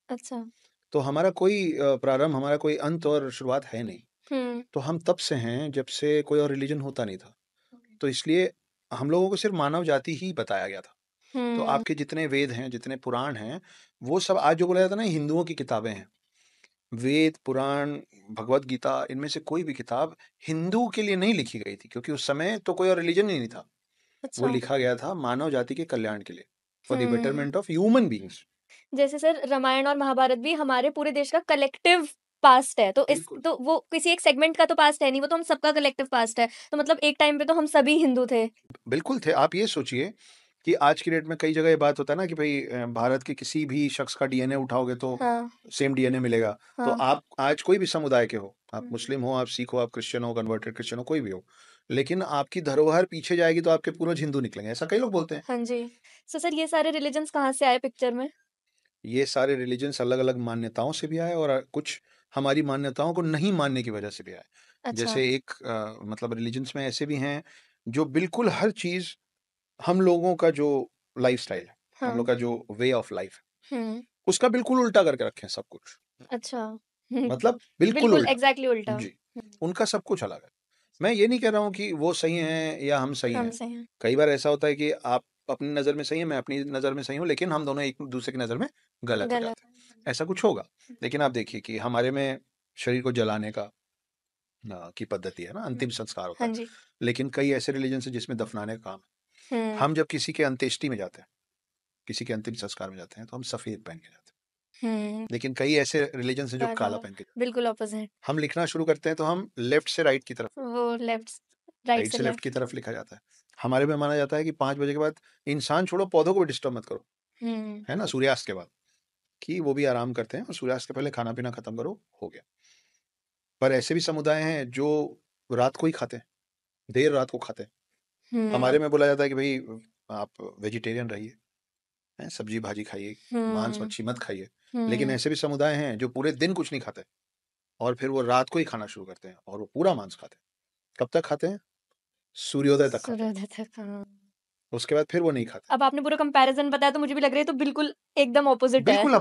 अच्छा। तो हमारा कोई प्रारंभ, हमारा कोई अंत और शुरुआत है नहीं। हुँ, तो हम तब से हैं जब से कोई और रिलीजन होता नहीं था। तो इसलिए हम लोगों को सिर्फ़ मानव जाति ही बताया गया था। तो हुँ, आपके जितने वेद हैं, जितने पुराण हैं, वो सब आज जो बोला जाता है ना हिंदुओं की किताबें हैं। वेद, पुराण, भगवद गीता इनमें से कोई भी किताब हिंदू के लिए नहीं लिखी गई थी क्योंकि उस समय तो कोई और रिलीजन ही नहीं था। वो अच्छा। लिखा गया था मानव जाति के कल्याण के लिए, for the hmm. Betterment of human beings. जैसे सर रामायण और महाभारत भी हमारे पूरे देश का कलेक्टिव पास्ट है। तो इस बिल्कुल। तो वो किसी एक सेगमेंट का तो पास्ट है नहीं, वो तो हम सबका कलेक्टिव पास्ट है। तो मतलब एक टाइम पे तो हम सभी हिंदू थे। बिल्कुल थे। आप ये सोचिए कि आज की डेट में कई जगह ये बात होता है ना कि भई भारत के किसी भी शख्स का डीएनए उठाओगे तो हाँ, सेम डीएनए मिलेगा। तो हाँ। आप आज कोई भी समुदाय के हो, आप हुँ। मुस्लिम हो, आप सिख हो, आप क्रिश्चियन हो, कन्वर्टेड क्रिश्चियन हो, कोई भी हो। लेकिन आपकी धरोहर पीछे जाएगी तो आपके पूर्वज हिंदू निकलेंगे, ऐसा कई लोग बोलते हैं। हाँ जी। सर ये सारे रिलिजन्स कहाँ से आए पिक्चर में? ये सारे रिलिजन्स अलग-अलग मान्यताओं से भी आए और कुछ हमारी मान्यताओं को नहीं मानने की वजह से भी आए। अच्छा। जैसे एक मतलब रिलिजन्स में ऐसे भी हैं जो बिल्कुल हर चीज़ हम लोगों का जो लाइफ़स्टाइल है, हम लोग हाँ। का जो वे ऑफ लाइफ़ है, हुँ। उसका बिल्कुल उल्टा करके रखे हैं सब कुछ। अच्छा। हुँ, मतलब बिल्कुल बिल्कुल उल्टा। एग्ज़ैक्टली उल्टा। जी, हुँ, उनका सब कुछ अलग है। मैं ये नहीं कह रहा हूँ कि वो सही हैं या हम सही हम हैं। सही हैं। कई बार ऐसा होता है कि आप अपनी नज़र में सही हैं, मैं अपनी नज़र में सही हूँ, लेकिन हम दोनों एक-दूसरे की नज़र में गलत हो गलत। जाते हैं। ऐसा कुछ होगा। लेकिन आप देखिए कि हमारे में शरीर को जलाने का की पद्धति है ना, अंतिम संस्कार होता हाँ है। जी। लेकिन कई ऐसे रिलिजन्स हैं जिसमें दफनाने का काम है। हुँ, हम जब किसी के अंत्येष्टि में जाते हैं, किसी के अंतिम संस्कार में जाते हैं, तो हम सफ़ेद पहन के जाते हैं। हुँ। लेकिन कई ऐसे रिलिजन्स हैं जो काला काला पहन के जाते बिल्कुल ऑपोज़िट। हैं। हम लिखना शुरू करते हैं तो हम लेफ्ट से राइट की तरफ लिखते वो लेफ्ट हैं, राइट राइट से से लेफ्ट की लेफ्ट। तरफ लिखा जाता है। हमारे में माना जाता है कि 5 बजे के बाद इंसान छोड़ो पौधों को भी डिस्टर्ब मत करो, हुँ, है ना? सूर्यास्त के बाद, कि वो भी आराम करते हैं और सूर्यास्त के पहले खाना-पीना खत्म करो, हो गया। पर ऐसे भी समुदाय हैं जो रात को ही खाते हैं, देर रात को खाते हैं। हुँ, हमारे में बोला जाता है कि भई आप वेजिटेरियन रहिए, हैं, सब्ज़ी-भाजी खाइए, हुँ, मांस-मच्छी मत खाइए। लेकिन हुँ। ऐसे भी समुदाय हैं जो पूरे दिन कुछ नहीं खाते और फिर वो रात को ही खाना शुरू करते हैं और वो पूरा मांस खाते हैं। कब तक खाते हैं? सूर्योदय तक खाते हैं। सूर्योदय तक, हाँ। उसके बाद फिर वो नहीं खाते। अब आपने पूरा कंपैरिज़न बताया तो मुझे भी लग रहा है ये तो बिल्कुल एकदम ऑपोज़िट है। बिल्कुल